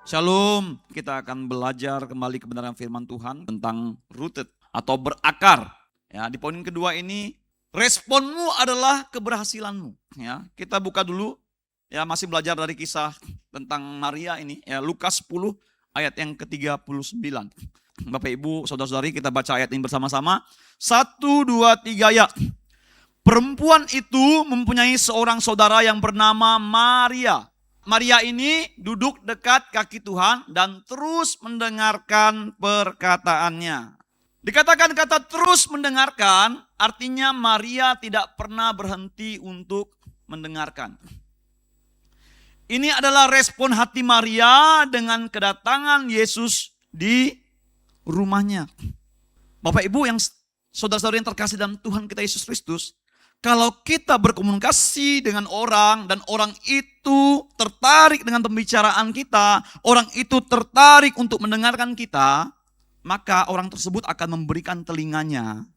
Shalom, kita akan belajar kembali kebenaran firman Tuhan tentang rooted atau berakar. Ya, di poin kedua ini, responmu adalah keberhasilanmu. Ya, kita buka dulu, ya masih belajar dari kisah tentang Maria ini, ya Lukas 10 ayat yang ke-39. Bapak Ibu, saudara-saudari, kita baca ayat ini bersama-sama. 1, 2, 3 ya. Perempuan itu mempunyai seorang saudara yang bernama Maria. Maria ini duduk dekat kaki Tuhan dan terus mendengarkan perkataannya. Dikatakan kata terus mendengarkan, artinya Maria tidak pernah berhenti untuk mendengarkan. Ini adalah respon hati Maria dengan kedatangan Yesus di rumahnya. Bapak Ibu yang saudara-saudari yang terkasih dalam Tuhan kita Yesus Kristus, kalau kita berkomunikasi dengan orang dan orang itu tertarik dengan pembicaraan kita, orang itu tertarik untuk mendengarkan kita, maka orang tersebut akan memberikan telinganya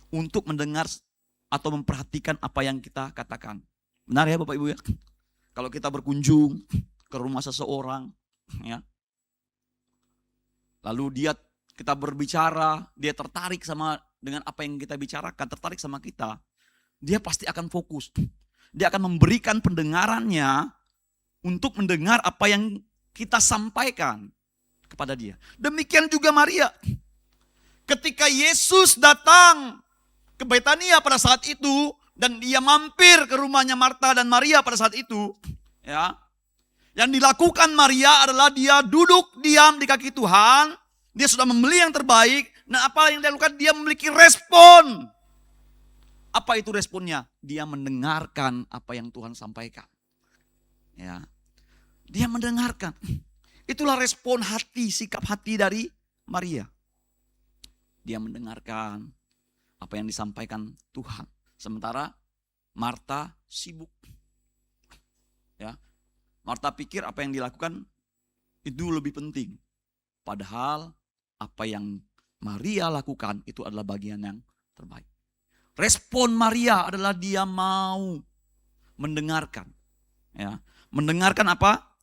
untuk mendengar atau memperhatikan apa yang kita katakan. Benar ya Bapak Ibu ya? Kalau kita berkunjung ke rumah seseorang, ya, lalu kita berbicara, dia tertarik dengan apa yang kita bicarakan, tertarik sama kita. Dia pasti akan fokus. Dia akan memberikan pendengarannya untuk mendengar apa yang kita sampaikan kepada dia. Demikian juga Maria. Ketika Yesus datang ke Betania pada saat itu dan dia mampir ke rumahnya Marta dan Maria pada saat itu, ya. Yang dilakukan Maria adalah dia duduk diam di kaki Tuhan. Dia sudah membeli yang terbaik. Nah, apa yang dia lakukan? Dia memiliki respon. Apa itu responnya? Dia mendengarkan apa yang Tuhan sampaikan. Ya. Dia mendengarkan. Itulah respon hati, sikap hati dari Maria. Dia mendengarkan apa yang disampaikan Tuhan. Sementara Marta sibuk. Ya. Marta pikir apa yang dilakukan itu lebih penting. Padahal apa yang Maria lakukan itu adalah bagian yang terbaik. Respon Maria adalah dia mau mendengarkan. Ya. Mendengarkan apa?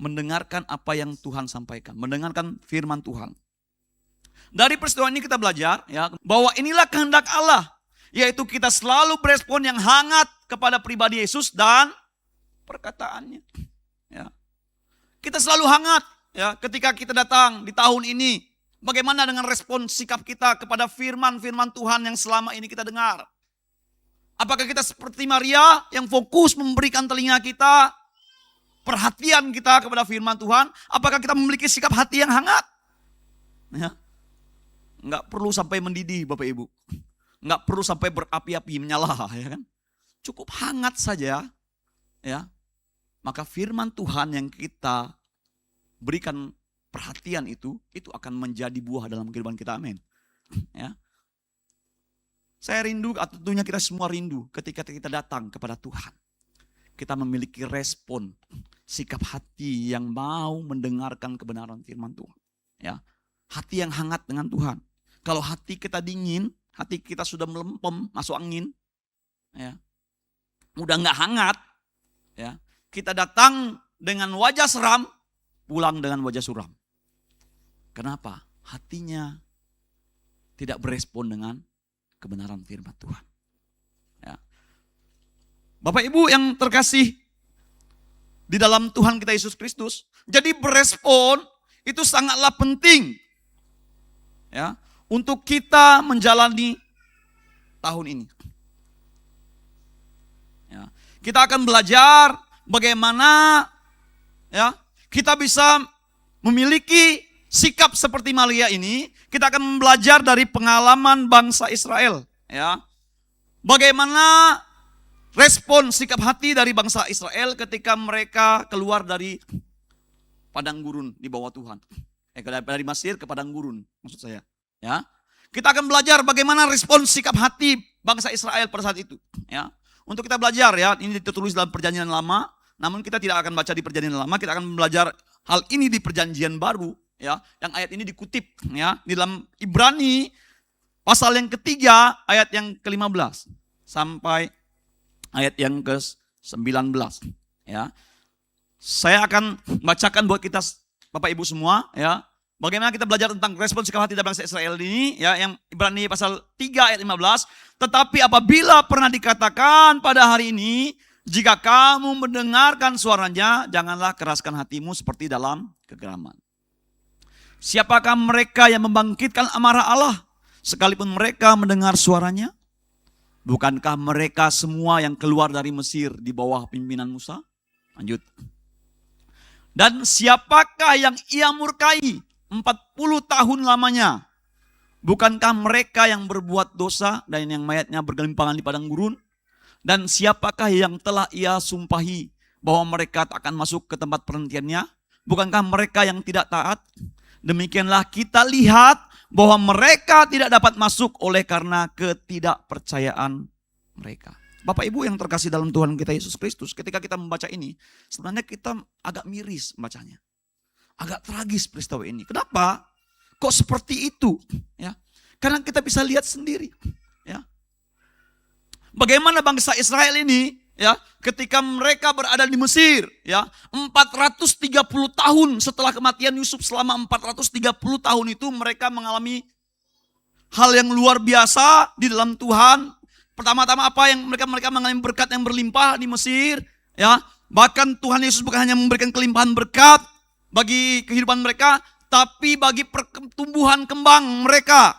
Mendengarkan apa yang Tuhan sampaikan. Mendengarkan firman Tuhan. Dari peristiwa ini kita belajar ya, bahwa inilah kehendak Allah. Yaitu kita selalu berespon yang hangat kepada pribadi Yesus dan perkataannya. Ya. Kita selalu hangat ya, ketika kita datang di tahun ini. Bagaimana dengan respon sikap kita kepada firman-firman Tuhan yang selama ini kita dengar? Apakah kita seperti Maria yang fokus memberikan telinga kita, perhatian kita kepada firman Tuhan? Apakah kita memiliki sikap hati yang hangat? Ya. Nggak perlu sampai mendidih Bapak Ibu. Nggak perlu sampai berapi-api, menyala, ya kan? Cukup hangat saja, ya. Maka firman Tuhan yang kita berikan perhatian itu akan menjadi buah dalam kehidupan kita, amin. Ya. Saya rindu, atau tentunya kita semua rindu ketika kita datang kepada Tuhan. Kita memiliki respon, sikap hati yang mau mendengarkan kebenaran firman Tuhan. Ya. Hati yang hangat dengan Tuhan. Kalau hati kita dingin, hati kita sudah melempem, masuk angin, ya, udah nggak hangat, ya, kita datang dengan wajah seram, pulang dengan wajah suram. Kenapa? Hatinya tidak berespon dengan kebenaran firman Tuhan. Ya. Bapak Ibu yang terkasih di dalam Tuhan kita Yesus Kristus, jadi berespon itu sangatlah penting. Ya, untuk kita menjalani tahun ini. Ya, kita akan belajar bagaimana ya kita bisa memiliki sikap seperti Maria ini. Kita akan belajar dari pengalaman bangsa Israel. Ya, bagaimana respon sikap hati dari bangsa Israel ketika mereka keluar dari padang gurun di bawah Tuhan. Dari Mesir ke padang gurun, maksud saya. Ya, kita akan belajar bagaimana respon sikap hati bangsa Israel pada saat itu. Ya, untuk kita belajar ya, ini tertulis dalam Perjanjian Lama. Namun kita tidak akan baca di Perjanjian Lama, kita akan belajar hal ini di Perjanjian Baru. Ya, yang ayat ini dikutip ya di dalam Ibrani pasal yang ketiga ayat yang ke-15 sampai ayat yang ke-19. Ya, saya akan bacakan buat kita Bapak Ibu semua, ya. Bagaimana kita belajar tentang respon sikap hati dari bangsa Israel ini, ya, yang Ibrani pasal 3 ayat 15. Tetapi apabila pernah dikatakan pada hari ini, jika kamu mendengarkan suaranya, janganlah keraskan hatimu seperti dalam kegeraman. Siapakah mereka yang membangkitkan amarah Allah, sekalipun mereka mendengar suaranya? Bukankah mereka semua yang keluar dari Mesir di bawah pimpinan Musa? Lanjut. Dan siapakah yang ia murkai 40 tahun lamanya? Bukankah mereka yang berbuat dosa dan yang mayatnya bergelimpangan di padang gurun? Dan siapakah yang telah ia sumpahi bahwa mereka tak akan masuk ke tempat perhentiannya? Bukankah mereka yang tidak taat? Demikianlah kita lihat bahwa mereka tidak dapat masuk oleh karena ketidakpercayaan mereka. Bapak Ibu yang terkasih dalam Tuhan kita Yesus Kristus, ketika kita membaca ini, sebenarnya kita agak miris membacanya. Agak tragis peristiwa ini. Kenapa? Kok seperti itu? Ya, karena kita bisa lihat sendiri. Ya, bagaimana bangsa Israel ini, ya, ketika mereka berada di Mesir, ya, 430 tahun setelah kematian Yusuf, selama 430 tahun itu mereka mengalami hal yang luar biasa di dalam Tuhan. Pertama-tama apa yang mereka mengalami berkat yang berlimpah di Mesir, ya. Bahkan Tuhan Yesus bukan hanya memberikan kelimpahan berkat bagi kehidupan mereka, tapi bagi pertumbuhan kembang mereka.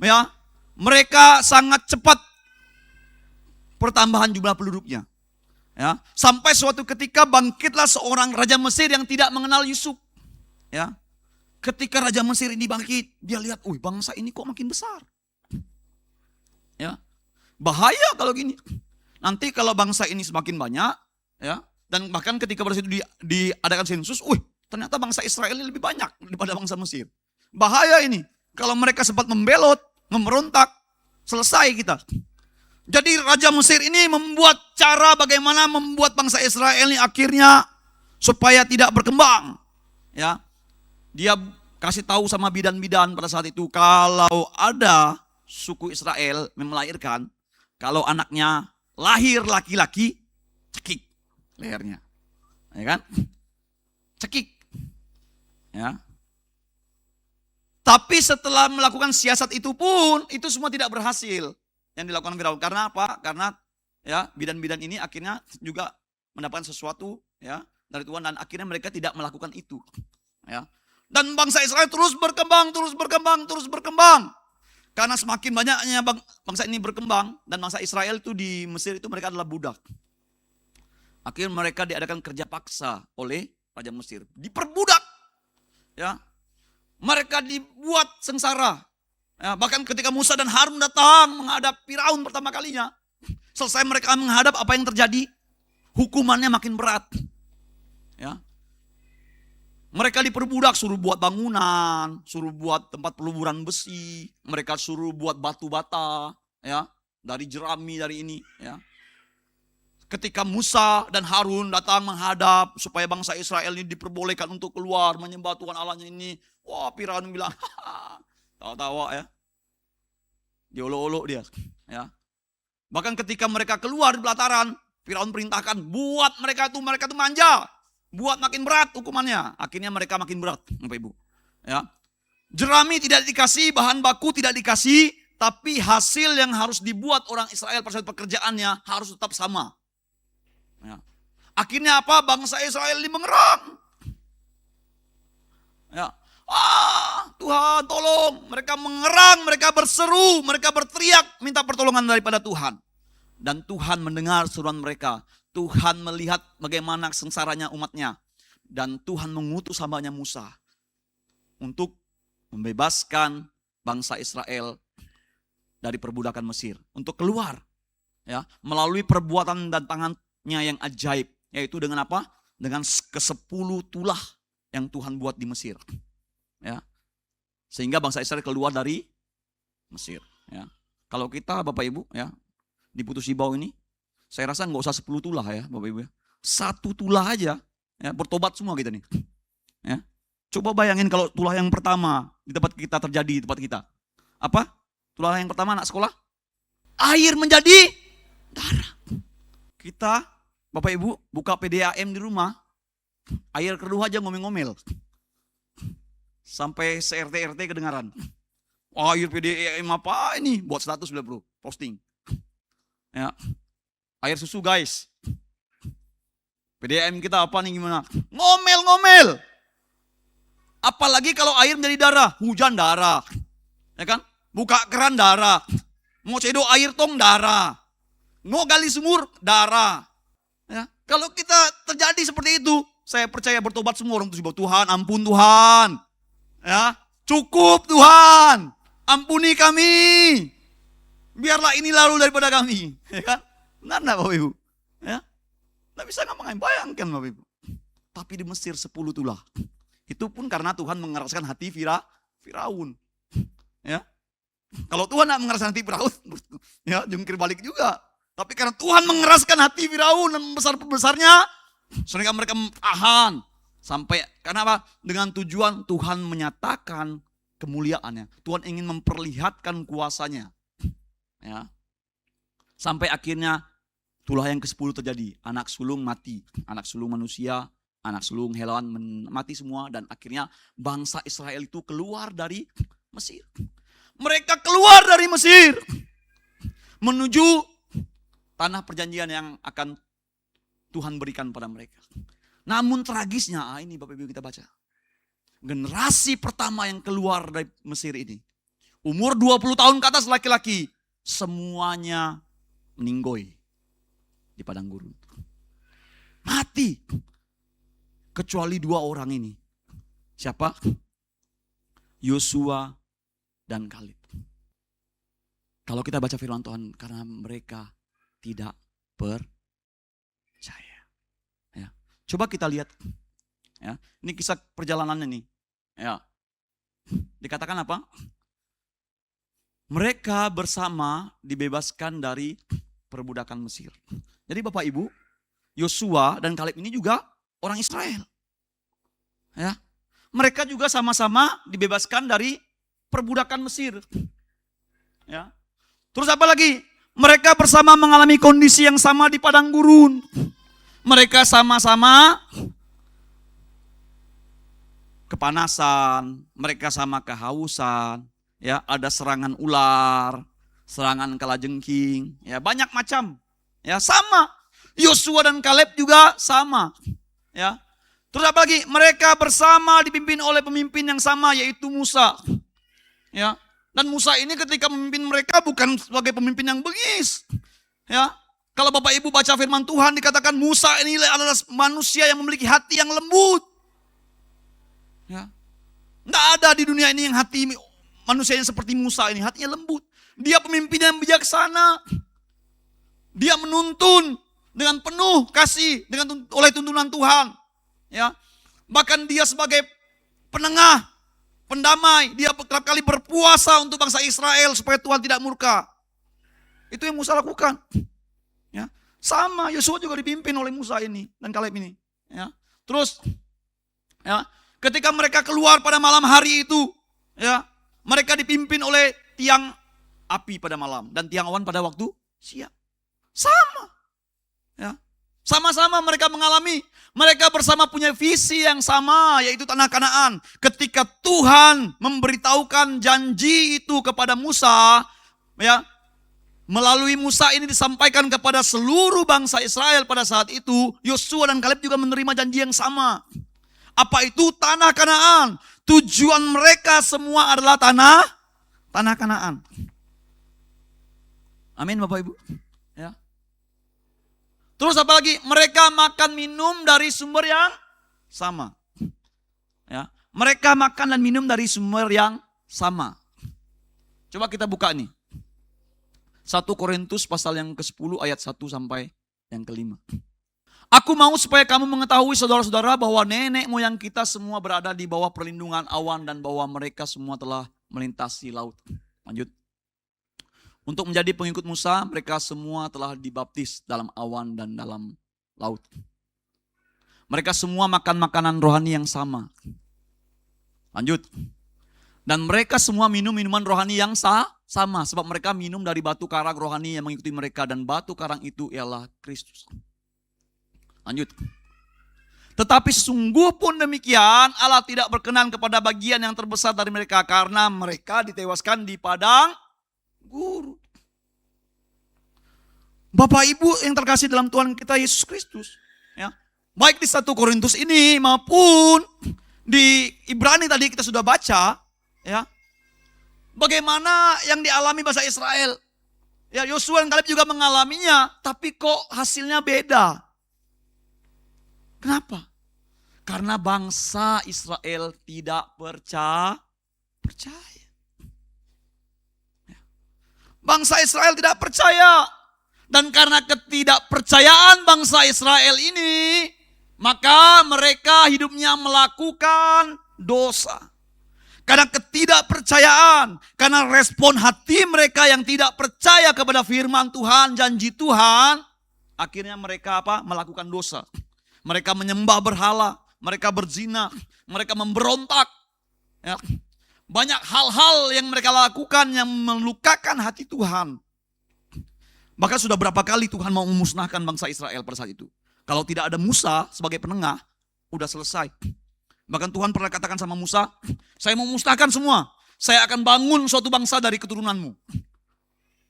Ya, mereka sangat cepat pertambahan jumlah penduduknya. Ya, sampai suatu ketika bangkitlah seorang raja Mesir yang tidak mengenal Yusuf. Ya, ketika raja Mesir ini bangkit, dia lihat, bangsa ini kok makin besar. Ya, bahaya kalau gini. Nanti kalau bangsa ini semakin banyak, ya, dan bahkan ketika pada situ diadakan sensus, ternyata bangsa Israel ini lebih banyak daripada bangsa Mesir. Bahaya ini. Kalau mereka sempat membelot, memberontak, selesai kita. Jadi Raja Mesir ini membuat cara bagaimana membuat bangsa Israel ini akhirnya supaya tidak berkembang. Ya, dia kasih tahu sama bidan-bidan pada saat itu, kalau ada suku Israel melahirkan, kalau anaknya lahir laki-laki, cekik lehernya. Ya kan? Cekik. Ya. Tapi setelah melakukan siasat itu pun, itu semua tidak berhasil yang dilakukan Firaun. Karena apa? Karena ya bidan-bidan ini akhirnya juga mendapatkan sesuatu ya dari Tuhan, dan akhirnya mereka tidak melakukan itu. Ya. Dan bangsa Israel terus berkembang, terus berkembang, terus berkembang. Karena semakin banyaknya bangsa ini berkembang, dan bangsa Israel itu di Mesir itu mereka adalah budak. Akhirnya mereka diadakan kerja paksa oleh Raja Mesir, diperbudak, ya, mereka dibuat sengsara. Ya, bahkan ketika Musa dan Harun datang menghadap Firaun pertama kalinya, selesai mereka menghadap, apa yang terjadi? Hukumannya makin berat. Ya, mereka diperbudak, suruh buat bangunan, suruh buat tempat peluburan besi, mereka suruh buat batu bata, ya, dari jerami, dari ini, ya. Ketika Musa dan Harun datang menghadap supaya bangsa Israel ini diperbolehkan untuk keluar menyembah Tuhan Allahnya ini, wah, Firaun bilang, tawa-tawa ya, diolok-olok dia, ya. Bahkan ketika mereka keluar di pelataran, Firaun perintahkan buat mereka itu manja, buat makin berat hukumannya. Akhirnya mereka makin berat, Bapak Ibu. Ya, jerami tidak dikasih, bahan baku tidak dikasih, tapi hasil yang harus dibuat orang Israel pada saat pekerjaannya harus tetap sama. Ya. Akhirnya apa? Bangsa Israel ini mengerang. Ya. Tuhan tolong. Mereka mengerang, mereka berseru, mereka berteriak minta pertolongan daripada Tuhan. Dan Tuhan mendengar seruan mereka. Tuhan melihat bagaimana sengsaranya umatnya. Dan Tuhan mengutus hambanya Musa untuk membebaskan bangsa Israel dari perbudakan Mesir. Untuk keluar, ya, melalui perbuatan dan tangannya yang ajaib, yaitu dengan apa? Dengan ke-10 tulah yang Tuhan buat di Mesir, ya, sehingga bangsa Israel keluar dari Mesir. Ya. Kalau kita Bapak Ibu ya di Putus Ibau ini, saya rasa nggak usah 10 tulah ya Bapak Ibu ya, 1 tulah aja ya, bertobat semua kita nih. Ya. Coba bayangin kalau tulah yang pertama di tempat kita terjadi, di tempat kita, apa? Tulah yang pertama anak sekolah, air menjadi darah. Kita Bapak Ibu buka PDAM di rumah, air keruh aja ngomel-ngomel. Sampai se-RT kedengaran. Wah, air PDAM apa ini? Buat status sudah bro, posting. Ya, air susu guys. PDAM kita apa nih gimana? Ngomel-ngomel. Apalagi kalau air menjadi darah, hujan darah. Ya kan? Buka keran darah. Mau cedok air tong darah. Mau gali sumur darah. Ya, kalau kita terjadi seperti itu, saya percaya bertobat semua orang itu. Tuhan, ampun Tuhan. Ya, cukup Tuhan. Ampuni kami. Biarlah ini lalu daripada kami. Ya kan? Benar enggak Bapak Ibu? Ya. Enggak bisa bayangkan Bapak Ibu. Tapi di Mesir 10 tulah. Itu pun karena Tuhan mengeraskan hati Firaun. Ya. Kalau Tuhan enggak mengeraskan hati Firaun, ya jungkir balik juga. Tapi karena Tuhan mengeraskan hati Firaun dan membesar-besarnya, sehingga mereka tahan. Sampai, karena apa? Dengan tujuan Tuhan menyatakan kemuliaannya. Tuhan ingin memperlihatkan kuasanya. Ya. Sampai akhirnya tulah yang ke-10 terjadi. Anak sulung mati. Anak sulung manusia, anak sulung hewan mati semua. Dan akhirnya bangsa Israel itu keluar dari Mesir. Mereka keluar dari Mesir. Menuju tanah perjanjian yang akan Tuhan berikan pada mereka. Namun tragisnya, ini Bapak Ibu kita baca. Generasi pertama yang keluar dari Mesir ini. Umur 20 tahun ke atas laki-laki. Semuanya meninggoy di padang gurun. Mati. Kecuali 2 orang ini. Siapa? Yosua dan Kaleb. Kalau kita baca firman Tuhan, karena mereka tidak percaya. Ya. Coba kita lihat. Ya. Ini kisah perjalanannya nih. Ya. Dikatakan apa? Mereka bersama dibebaskan dari perbudakan Mesir. Jadi Bapak Ibu, Yosua dan Kaleb ini juga orang Israel. Ya. Mereka juga sama-sama dibebaskan dari perbudakan Mesir. Ya. Terus apa lagi? Mereka bersama mengalami kondisi yang sama di padang gurun. Mereka sama-sama kepanasan, mereka sama kehausan, ya, ada serangan ular, serangan kalajengking, ya, banyak macam. Ya, sama. Yosua dan Kaleb juga sama. Ya. Terus apa lagi? Mereka bersama dipimpin oleh pemimpin yang sama, yaitu Musa. Ya. Dan Musa ini ketika memimpin mereka bukan sebagai pemimpin yang bengis. Ya. Kalau Bapak Ibu baca firman Tuhan dikatakan Musa ini adalah manusia yang memiliki hati yang lembut. Ya. Nggak ada di dunia ini yang hati manusia yang seperti Musa ini, hatinya lembut. Dia pemimpin yang bijaksana. Dia menuntun dengan penuh kasih oleh tuntunan Tuhan. Ya. Bahkan dia sebagai penengah, pendamai, dia kerap kali berpuasa untuk bangsa Israel supaya Tuhan tidak murka. Itu yang Musa lakukan. Ya. Sama Yosua juga dipimpin oleh Musa ini dan Kaleb ini. Ya. Terus ya, ketika mereka keluar pada malam hari itu, ya, mereka dipimpin oleh tiang api pada malam dan tiang awan pada waktu siang. Sama. Ya. Sama-sama mereka mengalami, mereka bersama punya visi yang sama, yaitu tanah Kanaan. Ketika Tuhan memberitahukan janji itu kepada Musa, ya, melalui Musa ini disampaikan kepada seluruh bangsa Israel pada saat itu, Yosua dan Kaleb juga menerima janji yang sama. Apa itu? Tanah Kanaan. Tujuan mereka semua adalah tanah Kanaan. Amin Bapak Ibu. Ya. Terus apa lagi? Mereka makan minum dari sumber yang sama. Ya. Mereka makan dan minum dari sumber yang sama. Coba kita buka nih. 1 Korintus pasal yang ke-10 ayat 1 sampai yang ke-5. Aku mau supaya kamu mengetahui saudara-saudara bahwa nenek moyang kita semua berada di bawah perlindungan awan dan bahwa mereka semua telah melintasi laut. Lanjut. Untuk menjadi pengikut Musa, mereka semua telah dibaptis dalam awan dan dalam laut. Mereka semua makan makanan rohani yang sama. Lanjut. Dan mereka semua minum minuman rohani yang sama. Sebab mereka minum dari batu karang rohani yang mengikuti mereka. Dan batu karang itu ialah Kristus. Lanjut. Tetapi sungguh pun demikian, Allah tidak berkenan kepada bagian yang terbesar dari mereka, karena mereka ditewaskan di padang gurun. Bapak Ibu yang terkasih dalam Tuhan kita Yesus Kristus, ya, baik di 1 Korintus ini maupun di Ibrani tadi kita sudah baca, ya, bagaimana yang dialami bangsa Israel. Ya, Yosua dan Kaleb juga mengalaminya, tapi kok hasilnya beda. Kenapa? Karena bangsa Israel tidak percaya. Bangsa Israel tidak percaya. Dan karena ketidakpercayaan bangsa Israel ini, maka mereka hidupnya melakukan dosa. Karena ketidakpercayaan, karena respon hati mereka yang tidak percaya kepada firman Tuhan, janji Tuhan, akhirnya mereka melakukan dosa. Mereka menyembah berhala, mereka berzina, mereka memberontak. Ya. Banyak hal-hal yang mereka lakukan yang melukakan hati Tuhan. Bahkan sudah berapa kali Tuhan mau memusnahkan bangsa Israel pada saat itu. Kalau tidak ada Musa sebagai penengah, udah selesai. Bahkan Tuhan pernah katakan sama Musa, saya mau memusnahkan semua. Saya akan bangun suatu bangsa dari keturunanmu.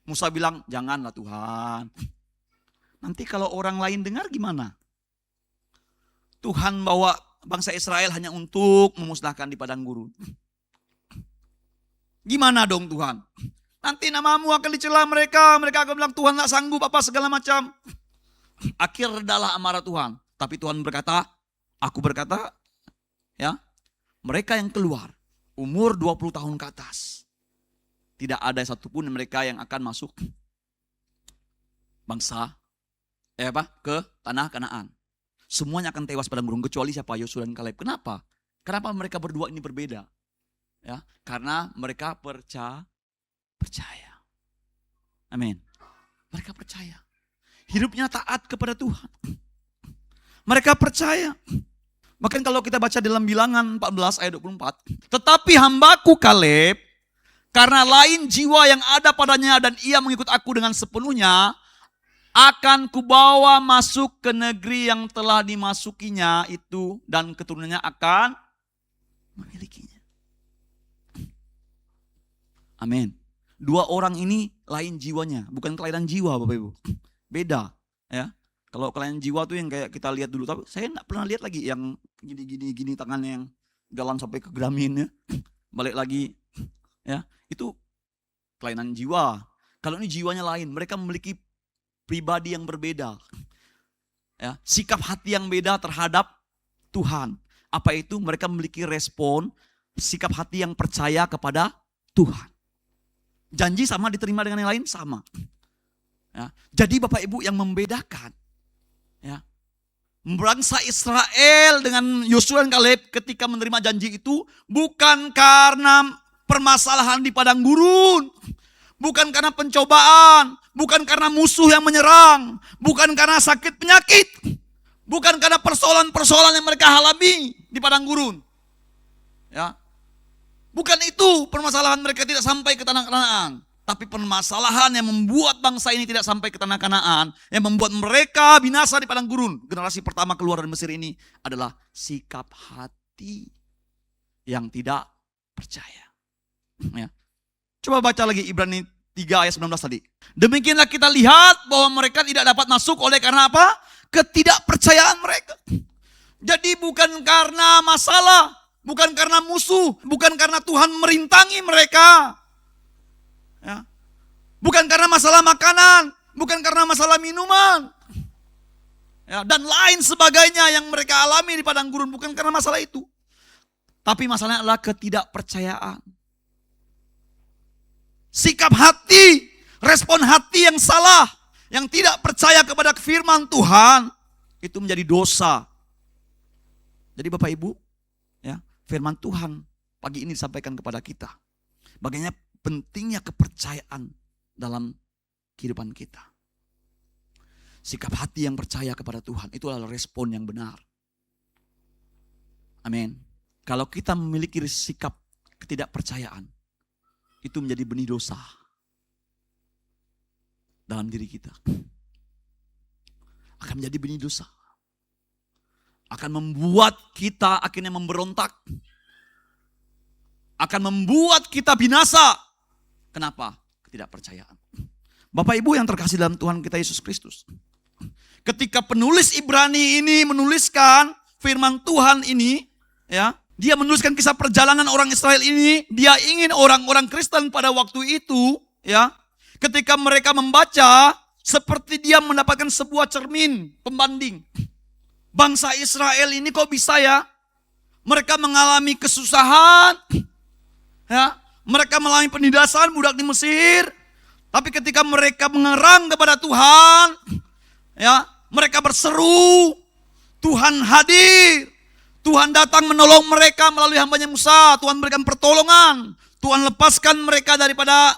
Musa bilang, janganlah Tuhan. Nanti kalau orang lain dengar gimana? Tuhan bawa bangsa Israel hanya untuk memusnahkan di padang gurun. Gimana dong Tuhan? Nanti namamu akan dicela mereka. Mereka akan bilang Tuhan gak sanggup apa segala macam. Akhir redalah amarah Tuhan. Tapi Tuhan berkata, aku berkata, ya, mereka yang keluar umur 20 tahun ke atas, tidak ada satupun mereka yang akan masuk bangsa ke tanah Kanaan. Semuanya akan tewas padang gurun kecuali siapa? Yosua dan Kaleb. Kenapa? Kenapa mereka berdua ini berbeda? Ya, karena mereka percaya. Amin. Mereka percaya. Hidupnya taat kepada Tuhan. Mereka percaya. Bahkan kalau kita baca dalam Bilangan 14 ayat 24. Tetapi hambaku Kaleb, karena lain jiwa yang ada padanya dan ia mengikut aku dengan sepenuhnya, akan kubawa masuk ke negeri yang telah dimasukinya itu, dan keturunannya akan memilikinya. Amin. Dua orang ini lain jiwanya, bukan kelainan jiwa Bapak Ibu. Beda, ya. Kalau kelainan jiwa tuh yang kayak kita lihat dulu, tapi saya enggak pernah lihat lagi yang gini tangannya yang jalan sampai ke graminnya, balik lagi, ya. Itu kelainan jiwa. Kalau ini jiwanya lain, mereka memiliki pribadi yang berbeda, ya, sikap hati yang beda terhadap Tuhan. Apa itu? Mereka memiliki respon sikap hati yang percaya kepada Tuhan. Janji sama diterima dengan yang lain sama. Ya, jadi Bapak Ibu yang membedakan, ya, bangsa Israel dengan Yosua dan Kaleb ketika menerima janji itu bukan karena permasalahan di padang gurun. Bukan karena pencobaan, bukan karena musuh yang menyerang, bukan karena sakit penyakit, bukan karena persoalan-persoalan yang mereka alami di padang gurun. Ya. Bukan itu permasalahan mereka tidak sampai ke tanah Kanaan, tapi permasalahan yang membuat bangsa ini tidak sampai ke tanah Kanaan, yang membuat mereka binasa di padang gurun. Generasi pertama keluar dari Mesir ini adalah sikap hati yang tidak percaya. Ya. Coba baca lagi Ibrani 3 ayat 19 tadi. Demikianlah kita lihat bahwa mereka tidak dapat masuk oleh karena apa? Ketidakpercayaan mereka. Jadi bukan karena masalah, bukan karena musuh, bukan karena Tuhan merintangi mereka. Ya. Bukan karena masalah makanan, bukan karena masalah minuman. Ya, dan lain sebagainya yang mereka alami di padang gurun, bukan karena masalah itu. Tapi masalahnya adalah ketidakpercayaan. Sikap hati, respon hati yang salah, yang tidak percaya kepada firman Tuhan, itu menjadi dosa. Jadi Bapak Ibu, ya, firman Tuhan pagi ini disampaikan kepada kita. Bagaimana pentingnya kepercayaan dalam kehidupan kita. Sikap hati yang percaya kepada Tuhan, itu adalah respon yang benar. Amin. Kalau kita memiliki sikap ketidakpercayaan, itu menjadi benih dosa dalam diri kita. Akan menjadi benih dosa. akan membuat kita akhirnya memberontak. Akan membuat kita binasa. Kenapa? Ketidakpercayaan. Bapak Ibu yang terkasih dalam Tuhan kita Yesus Kristus. Ketika penulis Ibrani ini menuliskan firman Tuhan ini, ya, dia menuliskan kisah perjalanan orang Israel ini, dia ingin orang-orang Kristen pada waktu itu, ya, ketika mereka membaca, seperti dia mendapatkan sebuah cermin pembanding. Bangsa Israel ini kok bisa ya? Mereka mengalami kesusahan, ya, mereka mengalami penindasan budak di Mesir. Tapi ketika mereka mengerang kepada Tuhan, ya, mereka berseru, Tuhan hadir. Tuhan datang menolong mereka melalui hambanya Musa. Tuhan berikan pertolongan. Tuhan lepaskan mereka daripada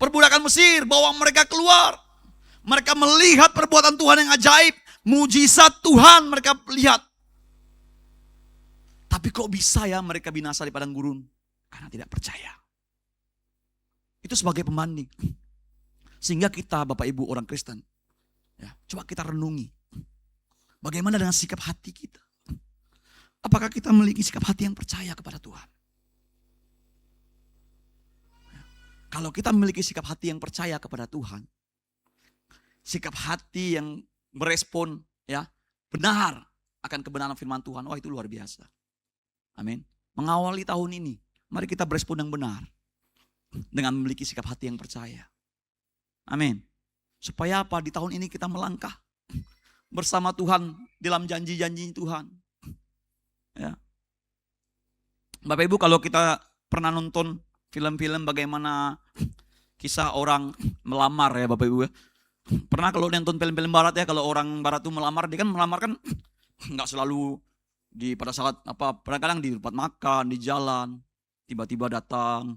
perbudakan Mesir, bawa mereka keluar. Mereka melihat perbuatan Tuhan yang ajaib. Mujizat Tuhan mereka lihat. Tapi kok bisa ya mereka binasa di padang gurun? Karena tidak percaya. Itu sebagai pembanding. Sehingga kita Bapak Ibu orang Kristen, ya, coba kita renungi. Bagaimana dengan sikap hati kita? Apakah kita memiliki sikap hati yang percaya kepada Tuhan? Kalau kita memiliki sikap hati yang percaya kepada Tuhan, sikap hati yang merespon, ya, benar akan kebenaran firman Tuhan, wah itu luar biasa. Amin. Mengawali tahun ini, mari kita berespon yang benar dengan memiliki sikap hati yang percaya. Amin. Supaya apa? Di tahun ini kita melangkah bersama Tuhan dalam janji-janji Tuhan. Ya. Bapak Ibu, kalau kita pernah nonton film-film bagaimana kisah orang melamar ya Bapak Ibu ya. Pernah kalau nonton film-film barat ya, kalau orang barat tuh melamar, dia kan melamar kan nggak selalu di pada saat apa, kadang-kadang di tempat makan, di jalan, tiba-tiba datang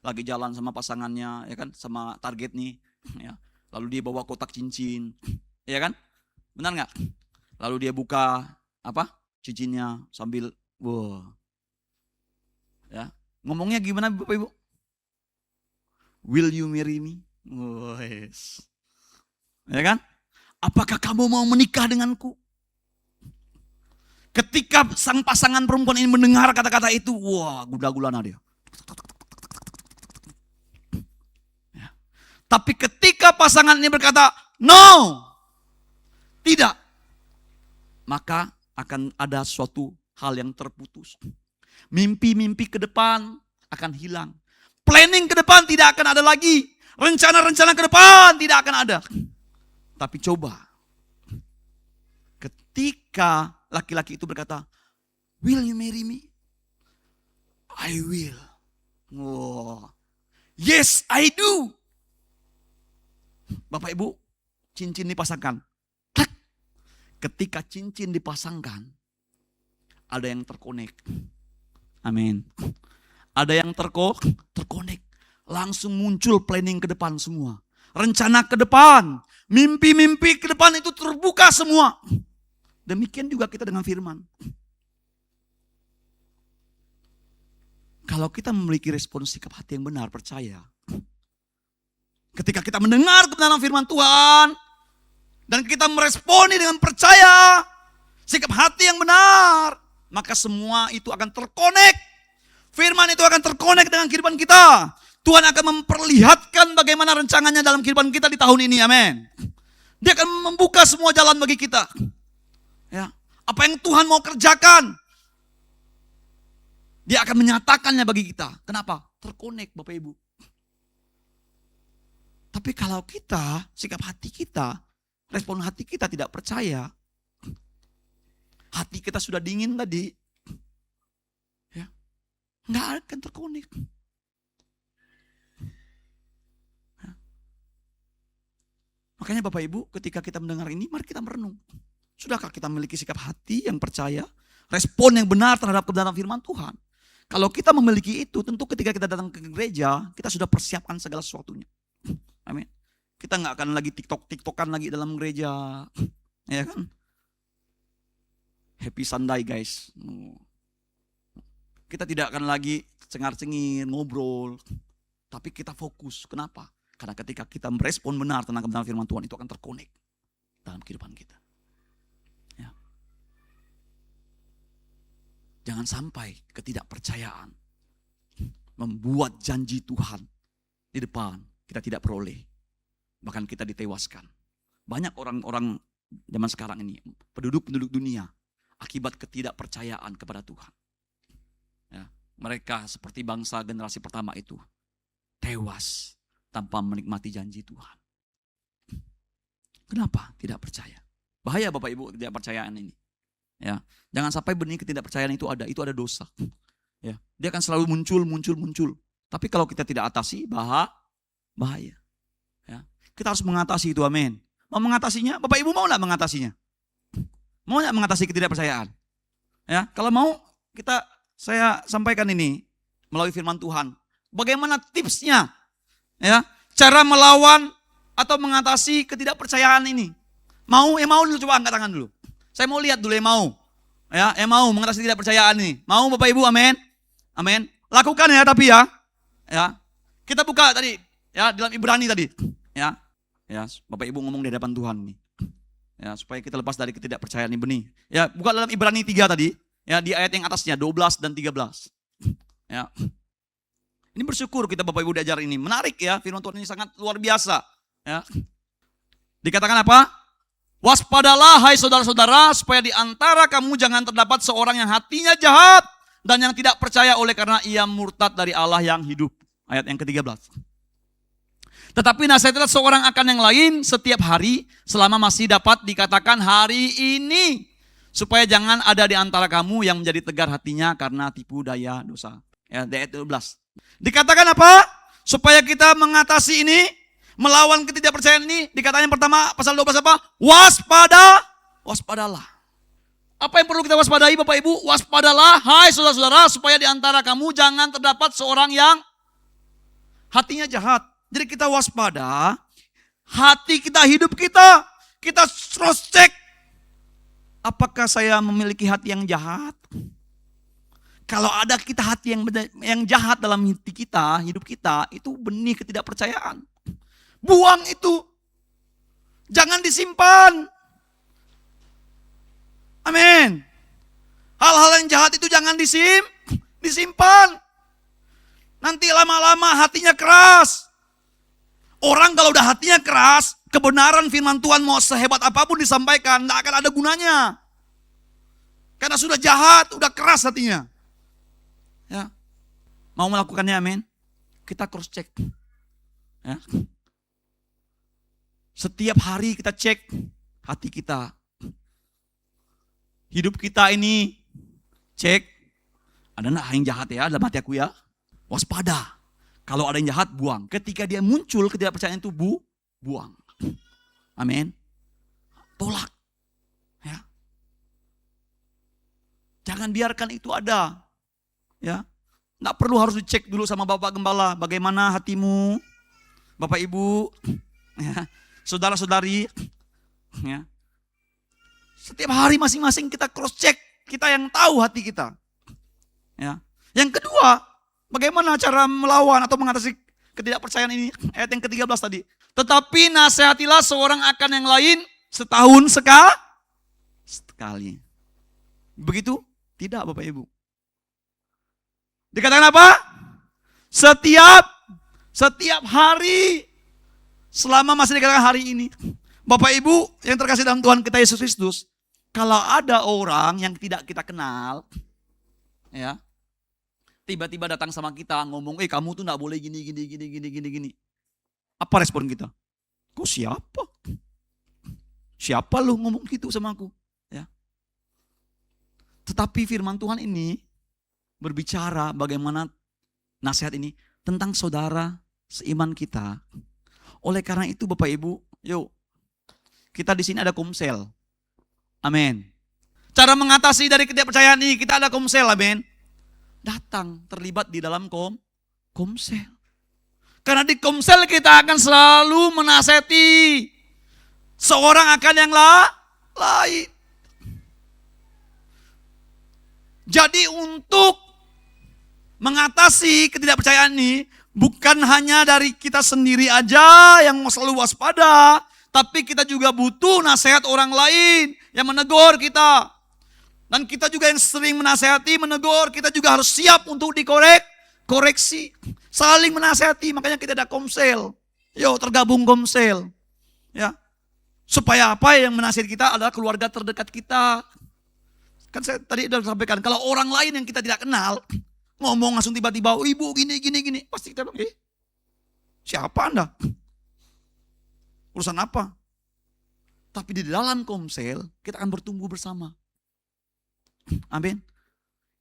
lagi jalan sama pasangannya ya kan, sama target nih ya. Lalu dia bawa kotak cincin, ya kan? Benar nggak? Lalu dia buka apa? Cincinnya sambil wah. Ya. Ngomongnya gimana Bapak Ibu? Will you marry me? Oh, yes. Ya kan? Apakah kamu mau menikah denganku? Ketika sang pasangan perempuan ini mendengar kata-kata itu, wah, gula-gulana dia. Ya. Tapi ketika pasangan ini berkata, no, tidak, maka akan ada suatu hal yang terputus. Mimpi-mimpi ke depan akan hilang. Planning ke depan tidak akan ada lagi. Rencana-rencana ke depan tidak akan ada. Tapi coba, ketika laki-laki itu berkata, will you marry me? I will. Oh, yes, I do. Bapak Ibu, cincin dipasangkan. Ketika cincin dipasangkan, ada yang terkonek. Amin. Ada yang terkonek. Langsung muncul planning ke depan semua. Rencana ke depan. Mimpi-mimpi ke depan itu terbuka semua. Demikian juga kita dengan firman. Kalau kita memiliki respon sikap hati yang benar, percaya. Ketika kita mendengar kebenaran firman Tuhan, dan kita meresponi dengan percaya, sikap hati yang benar, maka semua itu akan terkonek. Firman itu akan terkonek dengan kehidupan kita. Tuhan akan memperlihatkan bagaimana rencananya dalam kehidupan kita di tahun ini, amin. Dia akan membuka semua jalan bagi kita. Ya, apa yang Tuhan mau kerjakan, Dia akan menyatakannya bagi kita. Kenapa? Terkonek Bapak Ibu. Tapi kalau kita, sikap hati kita, respon hati kita tidak percaya, hati kita sudah dingin tadi, ya, nggak akan terkonek. Ya. Makanya Bapak Ibu, ketika kita mendengar ini, mari kita merenung. Sudahkah kita memiliki sikap hati yang percaya, respon yang benar terhadap kebenaran firman Tuhan? Kalau kita memiliki itu, tentu ketika kita datang ke gereja, kita sudah persiapkan segala sesuatunya. Amin. Kita nggak akan lagi tiktokan lagi dalam gereja, ya kan? Happy Sunday guys. Kita tidak akan lagi cengar-cengir, ngobrol, tapi kita fokus. Kenapa? Karena ketika kita merespon benar tentang kebenaran firman Tuhan, itu akan terkonek dalam kehidupan kita. Ya. Jangan sampai ketidakpercayaan membuat janji Tuhan di depan kita tidak peroleh. Bahkan kita ditewaskan. Banyak orang-orang zaman sekarang ini, penduduk dunia, akibat ketidakpercayaan kepada Tuhan. Ya, mereka seperti bangsa generasi pertama itu, tewas tanpa menikmati janji Tuhan. Kenapa tidak percaya? Bahaya Bapak Ibu ketidakpercayaan ini. Ya, jangan sampai benih ketidakpercayaan itu ada dosa. Ya, dia akan selalu muncul. Tapi kalau kita tidak atasi, bahaya. Ya, kita harus mengatasi itu, amin. Mau mengatasinya? Bapak Ibu mau nggak mengatasinya? Mau nggak mengatasi ketidakpercayaan? Ya, kalau mau saya sampaikan ini melalui firman Tuhan. Bagaimana tipsnya? Ya, cara melawan atau mengatasi ketidakpercayaan ini. Mau dulu, coba angkat tangan dulu. Saya mau lihat dulu yang mau. Ya, yang mau mengatasi ketidakpercayaan ini. Mau Bapak Ibu, amin. Amin. Lakukan ya, tapi ya. Ya. Kita buka tadi ya dalam Ibrani tadi. Ya. Ya, Bapak Ibu ngomong di hadapan Tuhan nih. Ya, supaya kita lepas dari ketidakpercayaan ini benih. Ya, buka dalam Ibrani 3 tadi. Ya, di ayat yang atasnya 12 dan 13. Ya. Ini bersyukur kita Bapak Ibu diajar ini. Menarik ya, firman Tuhan ini sangat luar biasa. Ya. Dikatakan apa? Waspadalah hai saudara-saudara, supaya di antara kamu jangan terdapat seorang yang hatinya jahat dan yang tidak percaya oleh karena ia murtad dari Allah yang hidup. Ayat yang ke-13. Tetapi nasihatilah seorang akan yang lain setiap hari selama masih dapat dikatakan hari ini, supaya jangan ada di antara kamu yang menjadi tegar hatinya karena tipu daya dosa. Ya, ayat 12. Dikatakan apa? Supaya kita mengatasi ini, melawan ketidakpercayaan ini, dikatakan yang pertama pasal 12 apa? Waspadalah. Apa yang perlu kita waspadai Bapak Ibu? Waspadalah hai saudara-saudara, supaya di antara kamu jangan terdapat seorang yang hatinya jahat. Jadi kita waspada, hati kita, hidup kita cross check. Apakah saya memiliki hati yang jahat? Kalau ada hati yang jahat dalam hati kita, hidup kita, itu benih ketidakpercayaan. Buang itu. Jangan disimpan. Amin. Hal-hal yang jahat itu jangan disimpan. Nanti lama-lama hatinya keras. Orang kalau udah hatinya keras, kebenaran firman Tuhan mau sehebat apapun disampaikan, tidak akan ada gunanya. Karena sudah jahat, udah keras hatinya. Ya. Mau melakukannya, amin. Kita cross check. Ya. Setiap hari kita cek hati kita. Hidup kita ini cek. Ada enggak yang jahat ya dalam hati aku ya? Waspada. Kalau ada yang jahat, buang. Ketika dia muncul ketidakpercayaan itu, buang. Amin. Tolak. Ya. Jangan biarkan itu ada. Ya. Nggak perlu harus dicek dulu sama Bapak Gembala. Bagaimana hatimu? Bapak Ibu. Ya. Saudara-saudari. Ya. Setiap hari masing-masing kita cross check. Kita yang tahu hati kita. Ya. Yang kedua, bagaimana cara melawan atau mengatasi ketidakpercayaan ini? Ayat yang ke-13 tadi. Tetapi nasihatilah seorang akan yang lain setahun sekali. Begitu? Tidak Bapak Ibu. Dikatakan apa? Setiap hari. Selama masih dikatakan hari ini. Bapak Ibu yang terkasih dalam Tuhan kita Yesus Kristus. Kalau ada orang yang tidak kita kenal. Ya. Tiba-tiba datang sama kita ngomong, kamu tuh gak boleh gini. Apa respon kita? Kok siapa? Siapa lu ngomong gitu sama aku? Ya. Tetapi firman Tuhan ini berbicara bagaimana nasihat ini tentang saudara seiman kita. Oleh karena itu Bapak Ibu, yuk kita di sini ada komsel. Amin. Cara mengatasi dari ketidakpercayaan ini, kita ada komsel, amin. Datang terlibat di dalam komsel. Karena di komsel kita akan selalu menasihati seorang akan yang lain. Jadi untuk mengatasi ketidakpercayaan ini bukan hanya dari kita sendiri aja yang selalu waspada, tapi kita juga butuh nasihat orang lain yang menegur kita. Dan kita juga yang sering menasehati, menegur, kita juga harus siap untuk koreksi. Saling menasehati, makanya kita ada komsel. Yo, tergabung komsel. Ya. Supaya apa, yang menasihati kita adalah keluarga terdekat kita. Kan saya tadi sudah sampaikan, kalau orang lain yang kita tidak kenal, ngomong langsung tiba-tiba, oh, ibu gini. Pasti kita bilang, siapa Anda? Urusan apa? Tapi di dalam komsel, kita akan bertumbuh bersama. Amin.